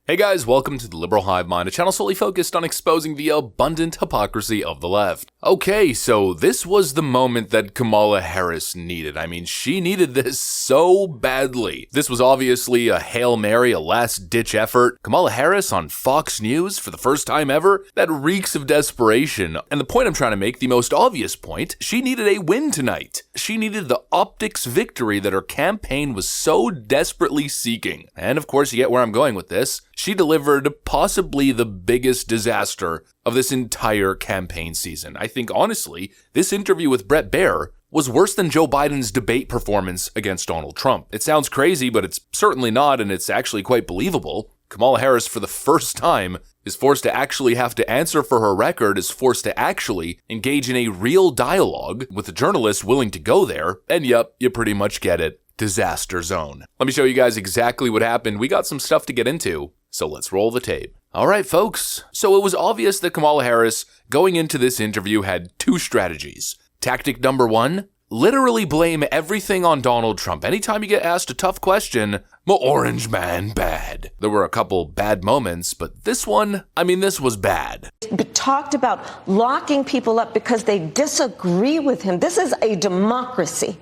Hey guys, welcome to the Liberal Hive Mind, a channel solely focused on exposing the abundant hypocrisy of the left. Okay, so this was the moment that Kamala Harris needed. I mean, she needed this so badly. This was obviously a Hail Mary, a last-ditch effort. Kamala Harris on Fox News for the first time ever? That reeks of desperation. And the point I'm trying to make, the most obvious point, she needed a win tonight. She needed the optics victory that her campaign was so desperately seeking. And of course, you get where I'm going with this. She delivered possibly the biggest disaster of this entire campaign season. I think, honestly, this interview with Bret Baier was worse than Joe Biden's debate performance against Donald Trump. It sounds crazy, but it's certainly not, and it's actually quite believable. Kamala Harris, for the first time, is forced to actually have to answer for her record, is forced to actually engage in a real dialogue with a journalist willing to go there, and yep, you pretty much get it. Disaster zone. Let me show you guys exactly what happened. We got some stuff to get into, so let's roll the tape. All right, folks. So it was obvious that Kamala Harris, going into this interview, had two strategies. Tactic number one, literally blame everything on Donald Trump. Anytime you get asked a tough question, my orange man bad. There were a couple bad moments, but this one, this was bad. Talked about locking people up because they disagree with him. This is a democracy.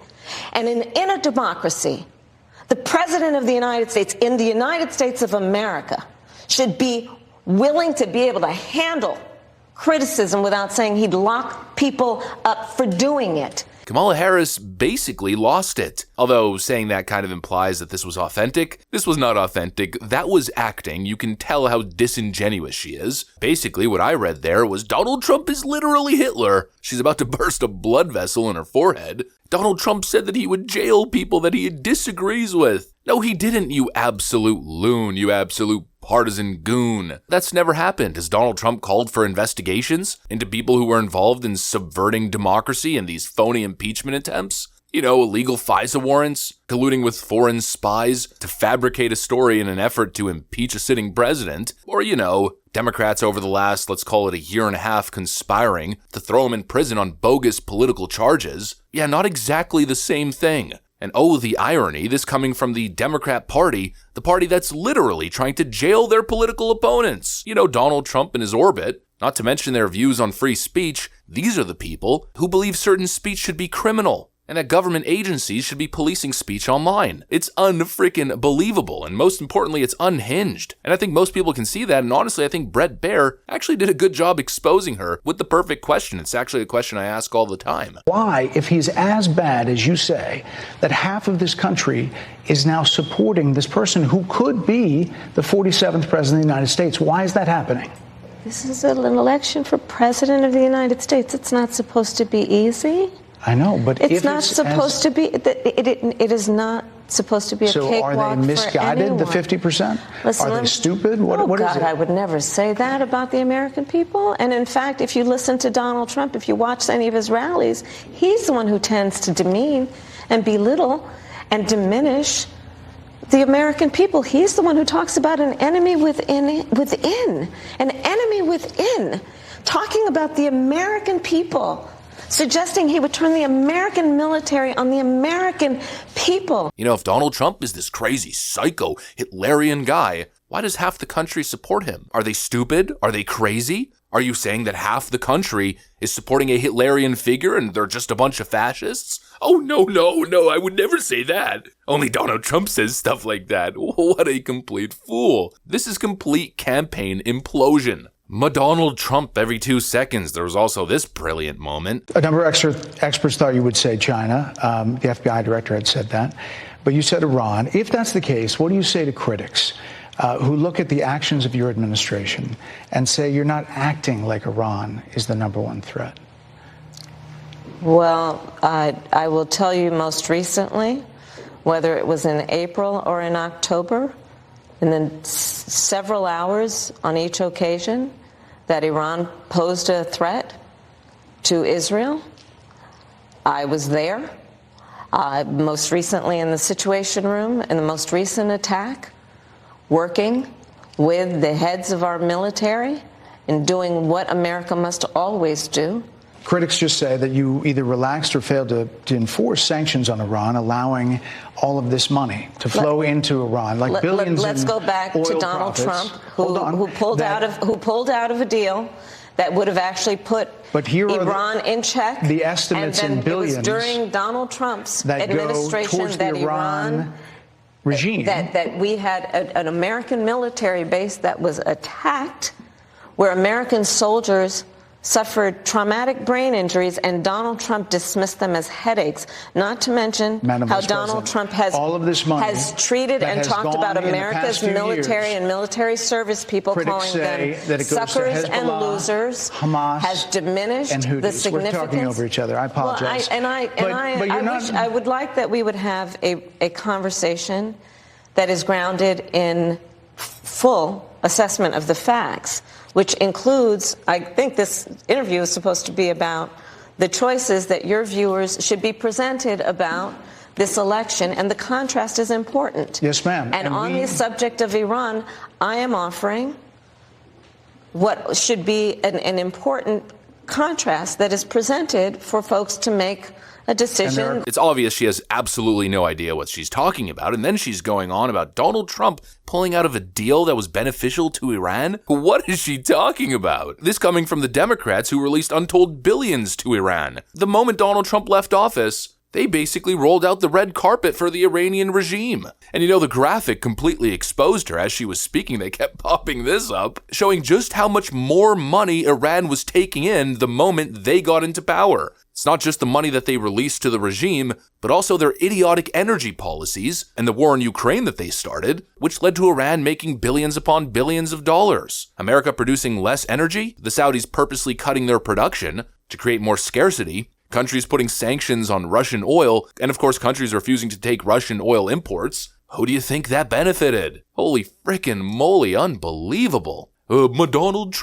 And in a democracy, the President of the United States, in the United States of America, should be willing to be able to handle criticism without saying he'd lock people up for doing it. Kamala Harris basically lost it. Although saying that kind of implies that this was authentic. This was not authentic. That was acting. You can tell how disingenuous she is. Basically, what I read there was Donald Trump is literally Hitler. She's about to burst a blood vessel in her forehead. Donald Trump said that he would jail people that he disagrees with. No, he didn't, you absolute loon, you absolute partisan goon. That's never happened. Has Donald Trump called for investigations into people who were involved in subverting democracy and these phony impeachment attempts? Illegal FISA warrants, colluding with foreign spies to fabricate a story in an effort to impeach a sitting president, or, Democrats over the last, let's call it a year and a half, conspiring to throw him in prison on bogus political charges. Yeah, not exactly the same thing. And oh, the irony, this coming from the Democrat Party, the party that's literally trying to jail their political opponents. Donald Trump and his orbit, not to mention their views on free speech. These are the people who believe certain speech should be criminal and that government agencies should be policing speech online. It's unfreaking believable, and most importantly, it's unhinged. And I think most people can see that, and honestly, I think Bret Baier actually did a good job exposing her with the perfect question. It's actually a question I ask all the time. Why, if he's as bad as you say, that half of this country is now supporting this person who could be the 47th president of the United States, why is that happening? This is an election for president of the United States. It's not supposed to be easy. I know, but it's not supposed to be. It is not supposed to be a cakewalk. So are they misguided, the 50%? Listen, are they stupid? What is it? I would never say that about the American people. And in fact, if you listen to Donald Trump, if you watch any of his rallies, he's the one who tends to demean and belittle and diminish the American people. He's the one who talks about an enemy within, an enemy within, talking about the American people, suggesting he would turn the American military on the American people. If Donald Trump is this crazy, psycho, Hitlerian guy, why does half the country support him? Are they stupid? Are they crazy? Are you saying that half the country is supporting a Hitlerian figure and they're just a bunch of fascists? Oh, no, I would never say that. Only Donald Trump says stuff like that. What a complete fool. This is complete campaign implosion. Donald Trump every 2 seconds. There was also this brilliant moment. A number of experts thought you would say China. The FBI director had said that. But you said Iran. If that's the case, what do you say to critics who look at the actions of your administration and say you're not acting like Iran is the number one threat? Well, I will tell you most recently, whether it was in April or in October, and then several hours on each occasion, that Iran posed a threat to Israel. I was there, most recently in the Situation Room, in the most recent attack, working with the heads of our military and doing what America must always do, Critics just say that you either relaxed or failed to enforce sanctions on Iran, allowing all of this money to flow into Iran, like billions. Let's go back to Donald Trump, who pulled out of a deal that would have actually put Iran in check. The estimates in billions. It was during Donald Trump's administration that Iran regime that we had an American military base that was attacked, where American soldiers suffered traumatic brain injuries, and Donald Trump dismissed them as headaches, not to mention how Donald Trump has treated and talked about America's military and military service people, calling them suckers and losers, Hamas, has diminished the significance. We're talking over each other. I apologize. I would like that we would have a conversation that is grounded in full assessment of the facts, which includes, I think this interview is supposed to be about the choices that your viewers should be presented about this election, and the contrast is important. Yes, ma'am. And on the subject of Iran, I am offering what should be an important contrast that is presented for folks to make a decision. It's obvious she has absolutely no idea what she's talking about, and then she's going on about Donald Trump pulling out of a deal that was beneficial to Iran. What is she talking about? This coming from the Democrats who released untold billions to Iran. The moment Donald Trump left office, they basically rolled out the red carpet for the Iranian regime. And the graphic completely exposed her as she was speaking. They kept popping this up, showing just how much more money Iran was taking in the moment they got into power. It's not just the money that they released to the regime, but also their idiotic energy policies and the war in Ukraine that they started, which led to Iran making billions upon billions of dollars. America producing less energy, the Saudis purposely cutting their production to create more scarcity, countries putting sanctions on Russian oil, and of course countries refusing to take Russian oil imports. Who do you think that benefited? Holy frickin' moly, unbelievable. Donald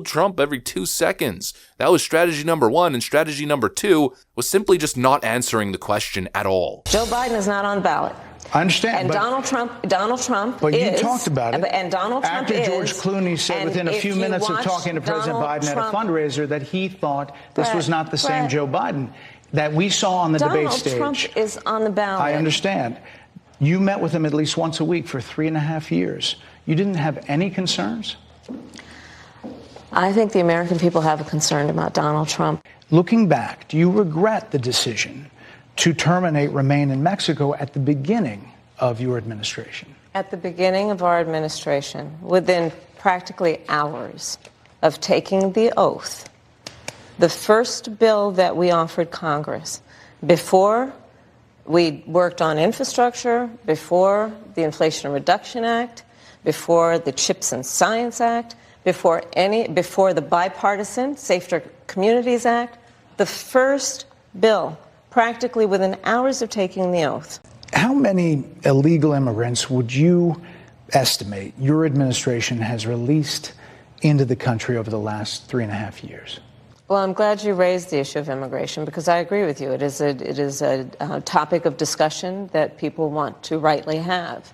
Trump every 2 seconds. That was strategy number 1, and strategy number 2 was simply just not answering the question at all. Joe Biden is not on the ballot. I understand. And Donald Trump but is. You talked about it. And Donald Trump After George Clooney said within a few minutes of talking to President Biden at a fundraiser that he thought this was not the same Joe Biden that we saw on the debate stage. Donald Trump is on the ballot. I understand. You met with him at least once a week for 3.5 years. You didn't have any concerns? I think the American people have a concern about Donald Trump. Looking back, do you regret the decision to terminate Remain in Mexico at the beginning of your administration? At the beginning of our administration, within practically hours of taking the oath, the first bill that we offered Congress, before we worked on infrastructure, before the Inflation Reduction Act, before the Chips and Science Act, before the bipartisan Safer Communities Act, the first bill, practically within hours of taking the oath. How many illegal immigrants would you estimate your administration has released into the country over the last 3.5 years? Well, I'm glad you raised the issue of immigration, because I agree with you. It is a topic of discussion that people want to rightly have.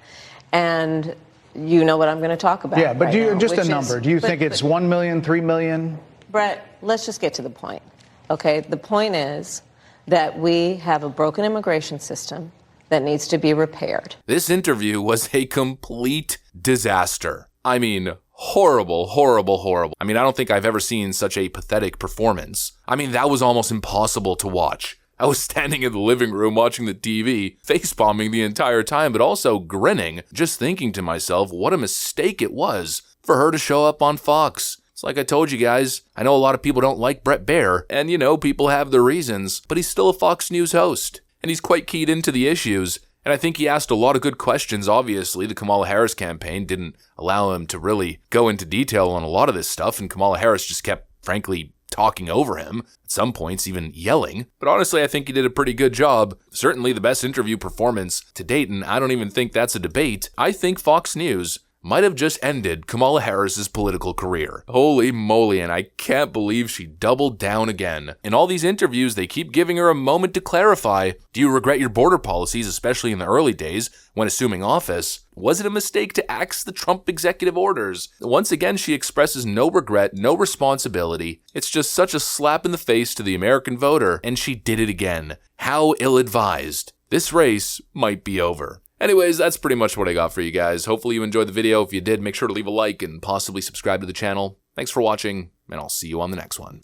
And you know what I'm going to talk about. Yeah, but right just a number. Do you think it's 1 million, 3 million? Brett, let's just get to the point. Okay, the point is that we have a broken immigration system that needs to be repaired. This interview was a complete disaster. I mean, horrible, horrible, horrible. I mean, I don't think I've ever seen such a pathetic performance. I mean, that was almost impossible to watch. I was standing in the living room watching the TV, facepalming the entire time, but also grinning, just thinking to myself what a mistake it was for her to show up on Fox. It's like I told you guys, I know a lot of people don't like Bret Baier, and people have their reasons, but he's still a Fox News host, and he's quite keyed into the issues, and I think he asked a lot of good questions. Obviously, the Kamala Harris campaign didn't allow him to really go into detail on a lot of this stuff, and Kamala Harris just kept, frankly, talking over him, at some points even yelling. But honestly, I think he did a pretty good job. Certainly the best interview performance to date, and I don't even think that's a debate. I think Fox News might have just ended Kamala Harris's political career. Holy moly, and I can't believe she doubled down again. In all these interviews, they keep giving her a moment to clarify. Do you regret your border policies, especially in the early days, when assuming office? Was it a mistake to axe the Trump executive orders? Once again, she expresses no regret, no responsibility. It's just such a slap in the face to the American voter, and she did it again. How ill-advised. This race might be over. Anyways, that's pretty much what I got for you guys. Hopefully you enjoyed the video. If you did, make sure to leave a like and possibly subscribe to the channel. Thanks for watching, and I'll see you on the next one.